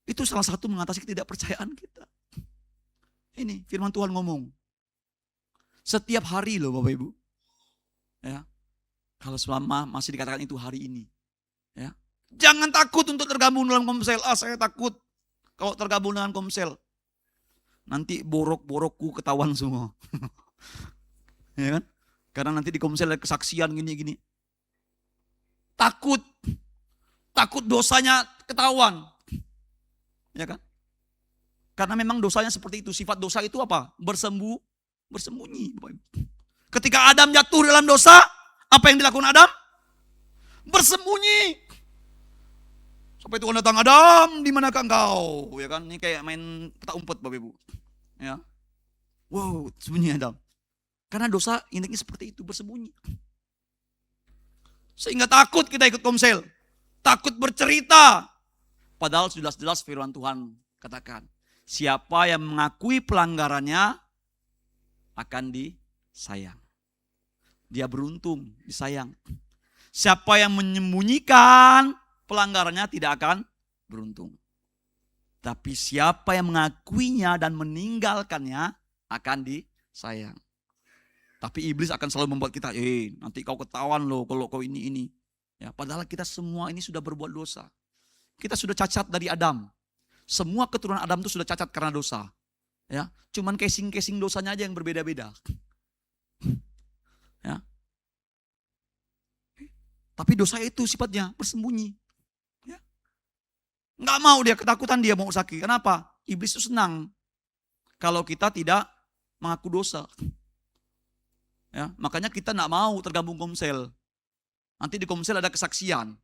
Itu salah satu mengatasi ketidakpercayaan kita. Ini firman Tuhan ngomong. Setiap hari loh Bapak Ibu. Ya. Kalau selama masih dikatakan itu hari ini. Ya. Jangan takut untuk tergabung dalam komsel. Saya takut kalau tergabung dengan komsel. Nanti borok-borokku ketahuan semua. Ya kan? Karena nanti di komsel ada kesaksian gini-gini. Takut dosanya ketahuan. Ya kan? Karena memang dosanya seperti itu. Sifat dosa itu apa? Bersembunyi. Ketika Adam jatuh dalam dosa, apa yang dilakukan Adam? Bersembunyi. Sampai Tuhan datang, Adam, di manakah engkau? Ya kan? Ini kayak main petak umpet Bapak Ibu. Ya. Wow, sembunyi Adam. Karena dosa intinya seperti itu, bersembunyi. Sehingga takut kita ikut komsel. Takut bercerita. Padahal jelas-jelas firman Tuhan katakan, siapa yang mengakui pelanggarannya akan disayang. Dia beruntung, disayang. Siapa yang menyembunyikan pelanggarannya tidak akan beruntung. Tapi siapa yang mengakuinya dan meninggalkannya akan disayang. Tapi iblis akan selalu membuat kita, nanti kau ketahuan loh kalau kau ini. Ya, padahal kita semua ini sudah berbuat dosa. Kita sudah cacat dari Adam. Semua keturunan Adam itu sudah cacat karena dosa. Ya, cuman casing-casing dosanya aja yang berbeda-beda. Ya. Tapi dosa itu sifatnya bersembunyi. Ya. Nggak mau dia, ketakutan dia mau sakit. Kenapa? Iblis itu senang kalau kita tidak mengaku dosa. Ya, makanya kita nggak mau tergabung komsel. Nanti di komsel ada kesaksian.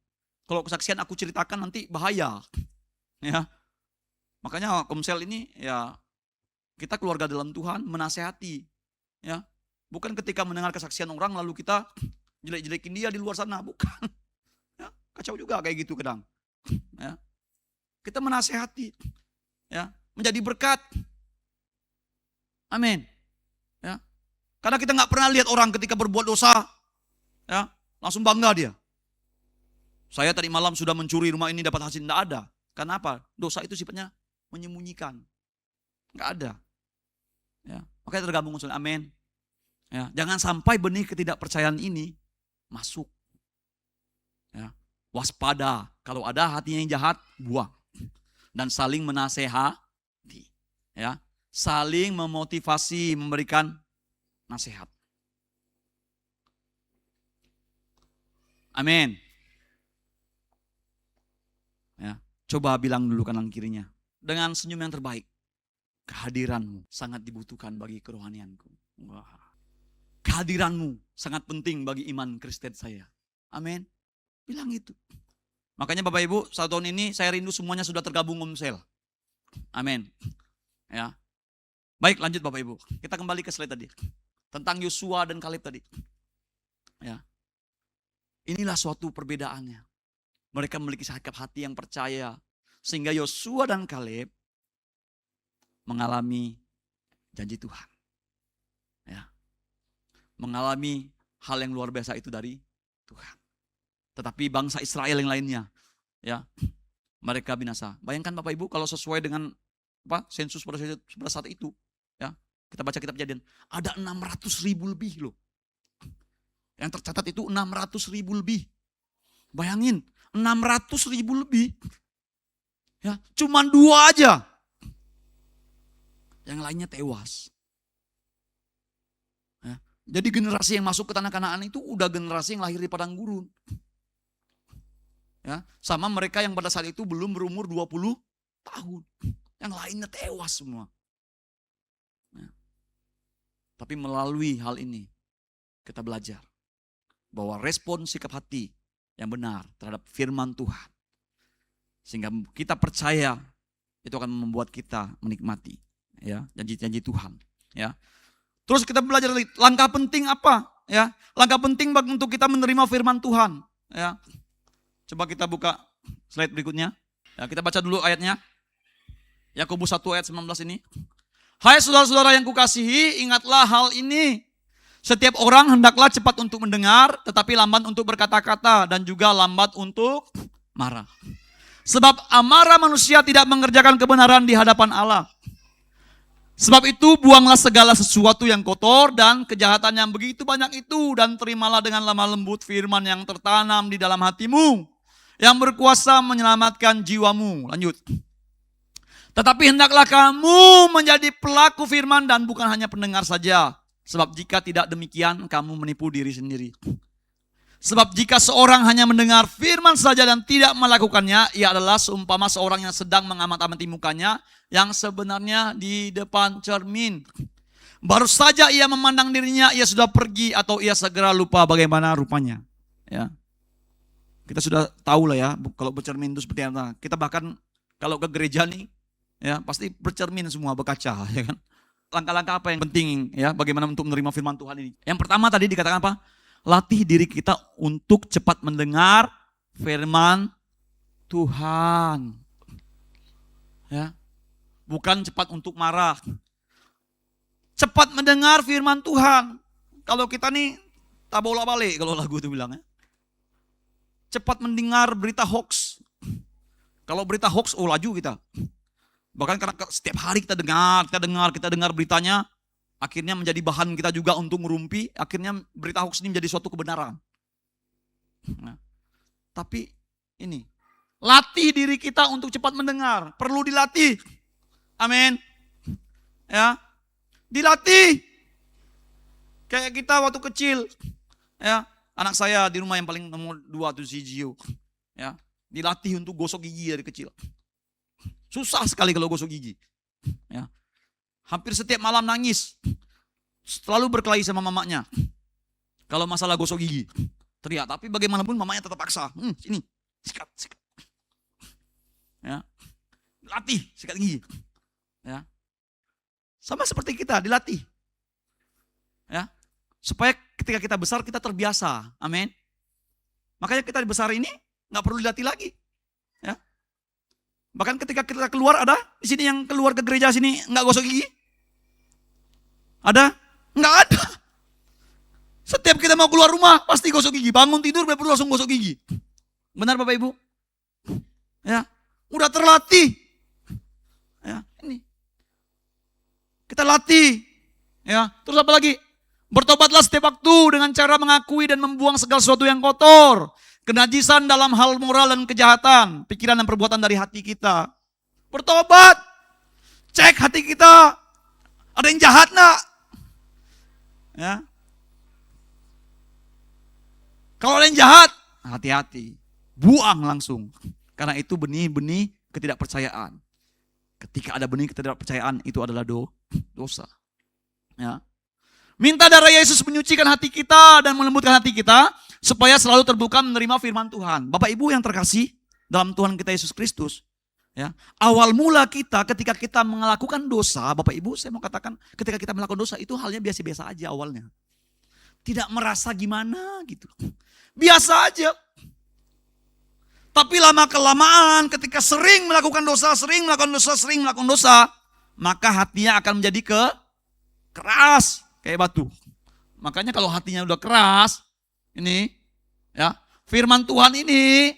Kalau kesaksian aku ceritakan nanti bahaya. Ya, makanya komsel ini ya kita keluarga dalam Tuhan menasehati. Ya, bukan ketika mendengar kesaksian orang lalu kita jelek-jelekin dia di luar sana, bukan. Ya, kacau juga kayak gitu kadang. Ya, kita menasehati. Ya, menjadi berkat. Amin. Ya. Karena kita nggak pernah lihat orang ketika berbuat dosa, ya langsung bangga dia. Saya tadi malam sudah mencuri rumah ini dapat hasil, tidak ada. Karena apa? Dosa itu sifatnya menyembunyikan, nggak ada. Ya, makanya tergabung usul. Amin. Ya, jangan sampai benih ketidakpercayaan ini masuk. Ya, waspada. Kalau ada hatinya yang jahat, buang. Dan saling menasehati. Ya, saling memotivasi, memberikan nasihat. Amin. Ya, coba bilang dulu kanan kirinya. Dengan senyum yang terbaik. Kehadiranmu sangat dibutuhkan bagi kerohanianku. Wah. Kehadiranmu sangat penting bagi iman Kristen saya. Amin. Bilang itu. Makanya Bapak Ibu, 1 tahun ini saya rindu semuanya sudah tergabung komsel. Amin. Ya. Baik, lanjut Bapak Ibu. Kita kembali ke slide tadi. Tentang Yosua dan Kaleb tadi. Ya. Inilah suatu perbedaannya. Mereka memiliki sikap hati yang percaya. Sehingga Yosua dan Kaleb mengalami janji Tuhan. Ya. Mengalami hal yang luar biasa itu dari Tuhan. Tetapi bangsa Israel yang lainnya, ya, mereka binasa. Bayangkan Bapak Ibu kalau sesuai dengan sensus pada saat itu, ya, kita baca kitab Kejadian, ada 600.000 lebih loh. Yang tercatat itu 600.000 lebih. Bayangin, 600.000 lebih. Ya, cuman 2 aja. Yang lainnya tewas. Ya, jadi generasi yang masuk ke tanah Kanaan itu udah generasi yang lahir di padang gurun. Ya, sama mereka yang pada saat itu belum berumur 20 tahun. Yang lainnya tewas semua. Ya. Tapi melalui hal ini kita belajar bahwa respon sikap hati yang benar terhadap firman Tuhan Sehingga kita percaya itu akan membuat kita menikmati ya janji-janji Tuhan ya. Terus kita belajar lagi langkah penting apa ya? Langkah penting untuk kita menerima firman Tuhan ya. Coba kita buka slide berikutnya. Ya, kita baca dulu ayatnya. Yakobus 1 ayat 19 ini. Hai saudara-saudara yang kukasihi, ingatlah hal ini. Setiap orang hendaklah cepat untuk mendengar, tetapi lambat untuk berkata-kata, dan juga lambat untuk marah. Sebab amarah manusia tidak mengerjakan kebenaran di hadapan Allah. Sebab itu buanglah segala sesuatu yang kotor dan kejahatan yang begitu banyak itu, dan terimalah dengan lemah lembut firman yang tertanam di dalam hatimu, yang berkuasa menyelamatkan jiwamu. Lanjut. Tetapi hendaklah kamu menjadi pelaku firman dan bukan hanya pendengar saja. Sebab jika tidak demikian, kamu menipu diri sendiri. Sebab jika seorang hanya mendengar firman saja dan tidak melakukannya, ia adalah seumpama seorang yang sedang mengamati mukanya, yang sebenarnya di depan cermin. Baru saja ia memandang dirinya, ia sudah pergi atau ia segera lupa bagaimana rupanya. Ya. Kita sudah tahu lah ya, kalau bercermin itu seperti apa. Kita bahkan kalau ke gereja nih, ya pasti bercermin semua, berkaca, ya kan. Langkah-langkah apa yang penting ya bagaimana untuk menerima firman Tuhan ini? Yang pertama tadi dikatakan apa? Latih diri kita untuk cepat mendengar firman Tuhan. Ya. Bukan cepat untuk marah. Cepat mendengar firman Tuhan. Kalau kita nih tak bolak-balik kalau lagu itu bilangnya. Cepat mendengar berita hoax. Kalau berita hoax, laju kita. Bahkan karena setiap hari kita dengar beritanya, akhirnya menjadi bahan kita juga untuk merumpi, akhirnya berita hoax ini menjadi suatu kebenaran. Nah, tapi ini, latih diri kita untuk cepat mendengar, perlu dilatih. Amin. Ya, dilatih. Kayak kita waktu kecil, ya, anak saya di rumah yang paling nomor 2 tuh si Gio, ya, dilatih untuk gosok gigi dari kecil. Susah sekali kalau gosok gigi. Ya. Hampir setiap malam nangis. Selalu berkelahi sama mamanya. Kalau masalah gosok gigi. Teriak, tapi bagaimanapun mamanya tetap paksa. Sini, sikat. Ya. Latih, sikat gigi. Ya. Sama seperti kita, dilatih. Ya. Supaya ketika kita besar, kita terbiasa. Amin. Makanya kita besar ini gak perlu dilatih lagi. Ya. Bahkan ketika kita keluar ada di sini yang keluar ke gereja sini nggak gosok gigi? Ada? Nggak ada. Setiap kita mau keluar rumah pasti gosok gigi. Bangun tidur perlu langsung gosok gigi. Benar Bapak Ibu? Ya, udah terlatih. Ya, ini. Kita latih. Ya, terus apa lagi? Bertobatlah setiap waktu dengan cara mengakui dan membuang segala sesuatu yang kotor. Kenajisan dalam hal moral dan kejahatan, pikiran dan perbuatan dari hati kita. Bertobat. Cek hati kita. Ada yang jahat enggak? Ya. Kalau ada yang jahat, hati-hati. Buang langsung. Karena itu benih-benih ketidakpercayaan. Ketika ada benih ketidakpercayaan, itu adalah dosa. Ya. Minta darah Yesus menyucikan hati kita dan melembutkan hati kita, supaya selalu terbuka menerima firman Tuhan. Bapak Ibu yang terkasih dalam Tuhan kita Yesus Kristus. Ya, awal mula kita ketika kita melakukan dosa, Bapak Ibu saya mau katakan ketika kita melakukan dosa itu halnya biasa-biasa aja awalnya. Tidak merasa gimana gitu. Biasa aja. Tapi lama-kelamaan ketika sering melakukan dosa, maka hatinya akan menjadi keras kayak batu. Makanya kalau hatinya udah keras, ini ya, firman Tuhan ini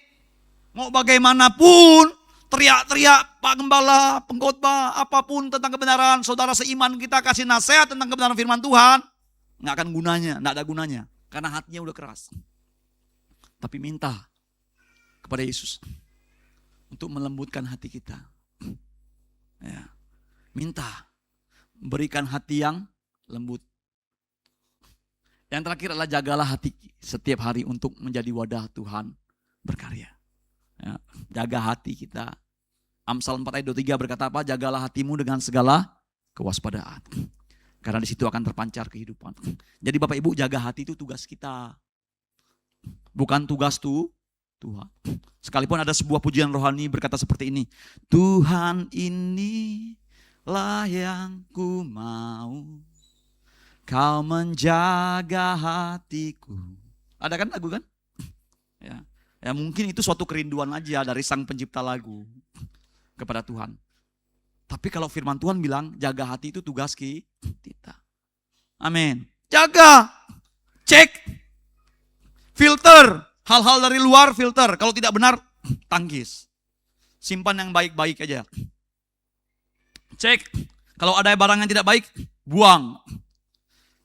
mau bagaimanapun teriak-teriak Pak Gembala, pengkhotbah, apapun tentang kebenaran, saudara seiman kita kasih nasihat tentang kebenaran firman Tuhan, nggak akan gunanya, nggak ada gunanya, karena hatinya udah keras. Tapi minta kepada Yesus untuk melembutkan hati kita. Ya, minta berikan hati yang lembut. Yang terakhir adalah jagalah hati setiap hari untuk menjadi wadah Tuhan berkarya. Ya, jaga hati kita. Amsal 4 ayat 23 berkata apa? Jagalah hatimu dengan segala kewaspadaan. Karena di situ akan terpancar kehidupan. Jadi Bapak Ibu, jaga hati itu tugas kita. Bukan tugas Tuhan. Sekalipun ada sebuah pujian rohani berkata seperti ini. Tuhan inilah yang ku mau, Kau menjaga hatiku. Ada kan lagu kan? Ya mungkin itu suatu kerinduan aja dari sang pencipta lagu kepada Tuhan. Tapi kalau firman Tuhan bilang jaga hati itu tugas kita. Amin. Jaga, cek, filter, hal-hal dari luar filter. Kalau tidak benar, tangkis. Simpan yang baik-baik aja. Cek, kalau ada barang yang tidak baik, buang.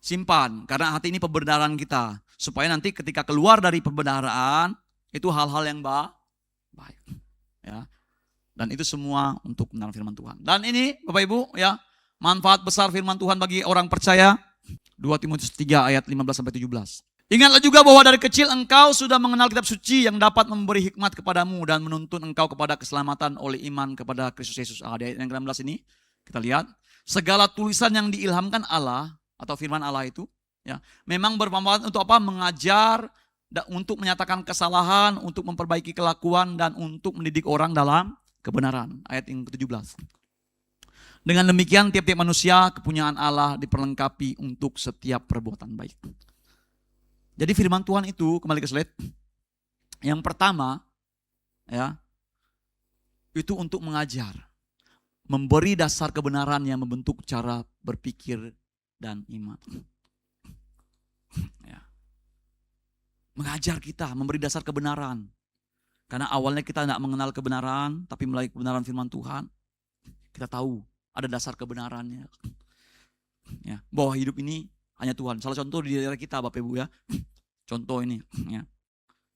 Simpan, karena hati ini pembenaran kita. Supaya nanti ketika keluar dari pembenaran, itu hal-hal yang baik. Ya. Dan itu semua untuk kebenaran firman Tuhan. Dan ini Bapak Ibu ya, manfaat besar firman Tuhan bagi orang percaya. 2 Timotius 3 ayat 15-17. Ingatlah juga bahwa dari kecil engkau sudah mengenal kitab suci yang dapat memberi hikmat kepadamu dan menuntun engkau kepada keselamatan oleh iman kepada Kristus Yesus. Di ayat yang ke-16 ini kita lihat. Segala tulisan yang diilhamkan Allah atau firman Allah itu ya, memang bermanfaat untuk apa? Mengajar, untuk menyatakan kesalahan, untuk memperbaiki kelakuan, dan untuk mendidik orang dalam kebenaran. Ayat yang ke-17. Dengan demikian tiap-tiap manusia kepunyaan Allah diperlengkapi untuk setiap perbuatan baik. Jadi firman Tuhan itu, kembali ke slide. Yang pertama ya, itu untuk mengajar. Memberi dasar kebenaran yang membentuk cara berpikir dan iman. Ya. Mengajar kita, memberi dasar kebenaran. Karena awalnya kita tidak mengenal kebenaran, tapi melalui kebenaran firman Tuhan, kita tahu ada dasar kebenarannya. Ya, bahwa hidup ini hanya Tuhan. Salah contoh di daerah kita Bapak Ibu ya. Contoh ini ya.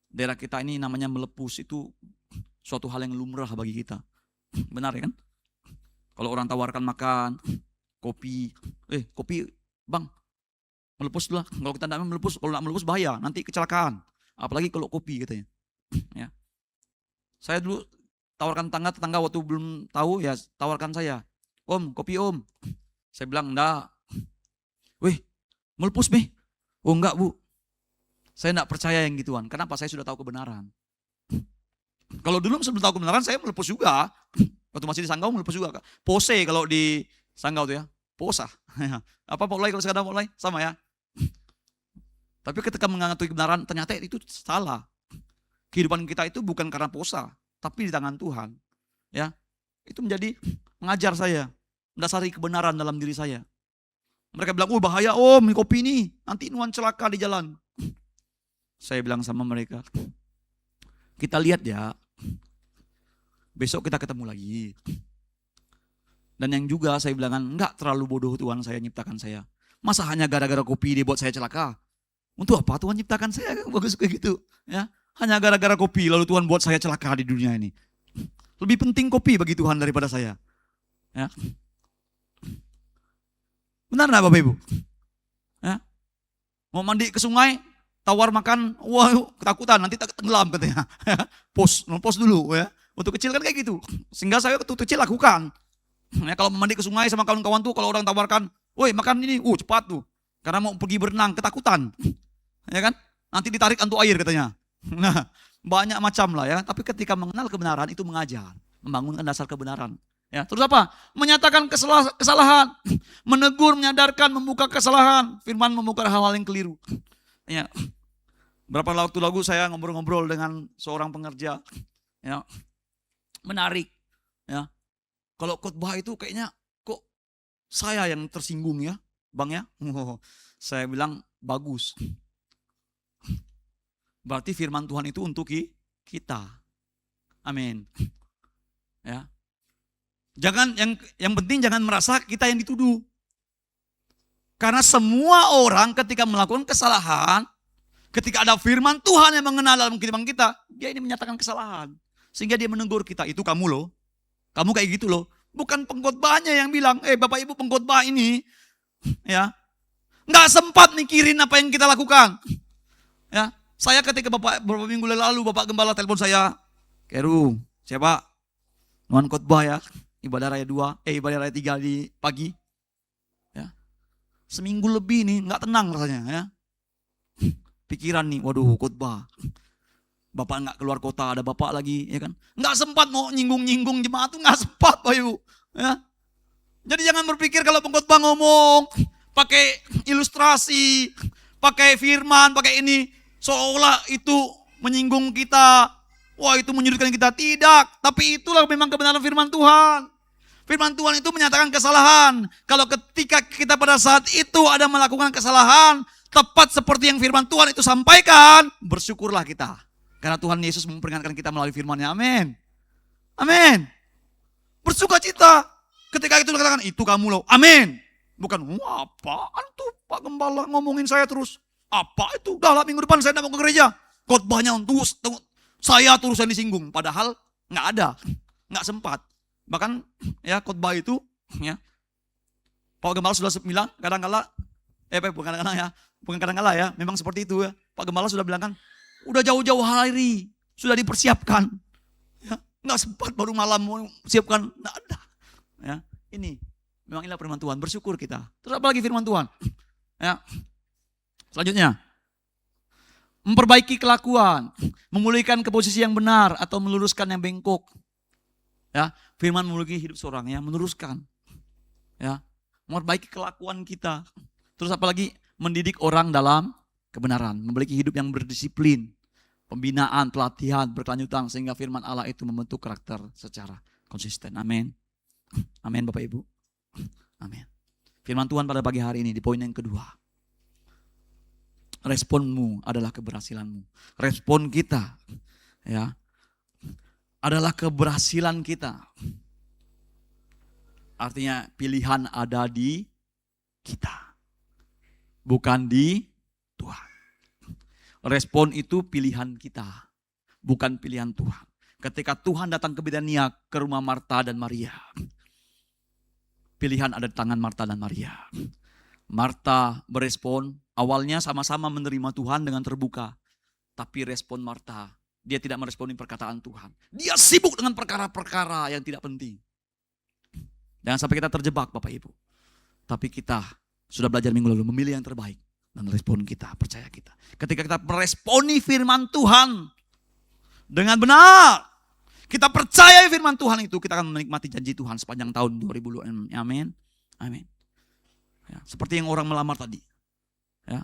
Daerah kita ini namanya melepus, itu suatu hal yang lumrah bagi kita. Benar ya kan? Kalau orang tawarkan makan, kopi, kopi bang, melepus lah. Kalau kita tidak melepus, kalau tidak melepus bahaya, nanti kecelakaan. Apalagi kalau kopi katanya. Ya. Saya dulu tawarkan tetangga waktu belum tahu ya, tawarkan saya. Om, kopi om. Saya bilang enggak. Wih, melepus nih. Oh enggak bu. Saya enggak percaya yang gituan. Kenapa? Saya sudah tahu kebenaran. Kalau dulu sebelum tahu kebenaran saya melepus juga. Waktu masih di Sanggau melepus juga. Pose kalau di Sanggau tuh ya. Posa. Apa mulai kalau sekarang mulai? Sama ya. Tapi ketika mengetahui kebenaran ternyata itu salah. Kehidupan kita itu bukan karena posa, tapi di tangan Tuhan. Ya. Itu menjadi mengajar saya, mendasari kebenaran dalam diri saya. Mereka bilang, bahaya om, ini kopi ini, nanti nuan celaka di jalan. Saya bilang sama mereka, kita lihat ya, besok kita ketemu lagi. Dan yang juga saya bilang, enggak terlalu bodoh Tuhan saya nyiptakan saya. Masa hanya gara-gara kopi dia buat saya celaka? Untuk apa Tuhan nyiptakan saya? Bagus kayak gitu. Ya, hanya gara-gara kopi lalu Tuhan buat saya celaka di dunia ini. Lebih penting kopi bagi Tuhan daripada saya. Ya. Benar enggak Bapak Ibu? Ya. Mau mandi ke sungai, tawar makan, wah ketakutan nanti tenggelam katanya. Pos dulu ya. Waktu kecil kan kayak gitu. Sehingga saya waktu kecil lakukan. Ya, kalau mandi ke sungai sama kawan-kawan tuh, kalau orang tawarkan, woi makan ini, cepat tuh. Karena mau pergi berenang, ketakutan. Ya kan? Nanti ditarik antu air katanya. Nah, banyak macam lah ya. Tapi ketika mengenal kebenaran itu mengajar, membangunkan dasar kebenaran. Ya, terus apa? Menyatakan kesalahan, menegur, menyadarkan, membuka kesalahan. Firman membuka hal-hal yang keliru. Ya. Berapa waktu lalu saya ngobrol-ngobrol dengan seorang pengerja. Ya. Menarik. Ya. Kalau khotbah itu kayaknya kok saya yang tersinggung ya, Bang ya. Saya bilang bagus. Berarti firman Tuhan itu untuk kita. Amin. Ya. Jangan yang penting jangan merasa kita yang dituduh. Karena semua orang ketika melakukan kesalahan, ketika ada firman Tuhan yang mengenal dalam kehidupan kita, dia ini menyatakan kesalahan. Sehingga dia menegur kita, itu kamu loh. Kamu kayak gitu loh. Bukan pengkhotbahnya yang bilang, Bapak Ibu pengkhotbah ini, ya, nggak sempat mikirin apa yang kita lakukan. Ya, saya ketika beberapa minggu lalu Bapak Gembala telepon saya, Keru, siapa? Nuan khotbah ya, ibadah raya 2, ibadah raya 3 di pagi. Ya. Seminggu lebih nih, nggak tenang rasanya ya. Pikiran nih, waduh khotbah. Bapak nggak keluar kota, ada bapak lagi, ya kan? Nggak sempat mau nyinggung-nyinggung jemaat tuh, nggak sempat, Bapak Ibu. Ya. Jadi jangan berpikir kalau pengkhotbah ngomong pakai ilustrasi, pakai firman, pakai ini, seolah itu menyinggung kita. Wah, itu menyudutkan kita. Tidak, tapi itulah memang kebenaran firman Tuhan. Firman Tuhan itu menyatakan kesalahan. Kalau ketika kita pada saat itu ada melakukan kesalahan, tepat seperti yang firman Tuhan itu sampaikan, bersyukurlah kita. Karena Tuhan Yesus memperingatkan kita melalui firman-Nya. Amin. Amin. Bersuka cita. Ketika itu dikatakan, itu kamu loh. Amin. Bukan, wah apaan tuh Pak Gembala ngomongin saya terus. Apa itu? Udah lah, minggu depan saya tidak mau ke gereja. Khotbahnya untuk saya terus yang disinggung. Padahal nggak ada. Nggak sempat. Bahkan ya khotbah itu ya, Pak Gembala sudah bilang bukan kadang-kala ya, memang seperti itu ya. Pak Gembala sudah bilang kan, udah jauh-jauh hari sudah dipersiapkan, ya, nggak sempat baru malam mau siapkan, nggak ada. Ya, ini memang inilah firman Tuhan, bersyukur kita. Terus apa lagi firman Tuhan? Ya, selanjutnya, memperbaiki kelakuan, memulihkan ke posisi yang benar atau meluruskan yang bengkok. Ya, firman memulihkan hidup seorang, ya, meluruskan, ya, memperbaiki kelakuan kita. Terus apa lagi? Mendidik orang dalam kebenaran, memiliki hidup yang berdisiplin, pembinaan, pelatihan, berkelanjutan, sehingga firman Allah itu membentuk karakter secara konsisten. Amin. Amin Bapak Ibu. Amin. Firman Tuhan pada pagi hari ini di poin yang kedua. Responmu adalah keberhasilanmu. Respon kita ya adalah keberhasilan kita. Artinya pilihan ada di kita, bukan di Tuhan. Respon itu pilihan kita, bukan pilihan Tuhan. Ketika Tuhan datang ke Betania, ke rumah Marta dan Maria, pilihan ada di tangan Marta dan Maria. Marta berespon, awalnya sama-sama menerima Tuhan dengan terbuka. Tapi respon Marta, dia tidak meresponi perkataan Tuhan. Dia sibuk dengan perkara-perkara yang tidak penting. Jangan sampai kita terjebak Bapak Ibu. Tapi kita sudah belajar minggu lalu memilih yang terbaik. Dan respon kita, percaya kita. Ketika kita meresponi firman Tuhan dengan benar, kita percaya firman Tuhan itu, kita akan menikmati janji Tuhan sepanjang tahun 2026. Amin. Amin. Ya, seperti yang orang melamar tadi. Ya,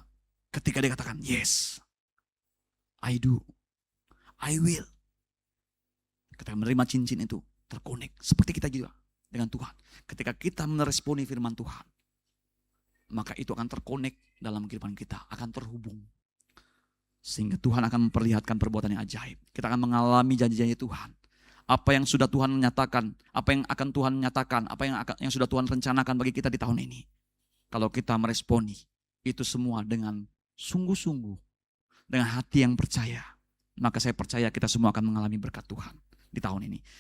ketika dia katakan, yes, I do, I will. Ketika menerima cincin itu, terkonek. Seperti kita juga dengan Tuhan. Ketika kita meresponi firman Tuhan, maka itu akan terkonek dalam kehidupan kita, akan terhubung. Sehingga Tuhan akan memperlihatkan perbuatan yang ajaib. Kita akan mengalami janji-janji Tuhan. Apa yang sudah Tuhan nyatakan, apa yang akan Tuhan nyatakan, apa yang sudah Tuhan rencanakan bagi kita di tahun ini. Kalau kita meresponi itu semua dengan sungguh-sungguh, dengan hati yang percaya, maka saya percaya kita semua akan mengalami berkat Tuhan di tahun ini.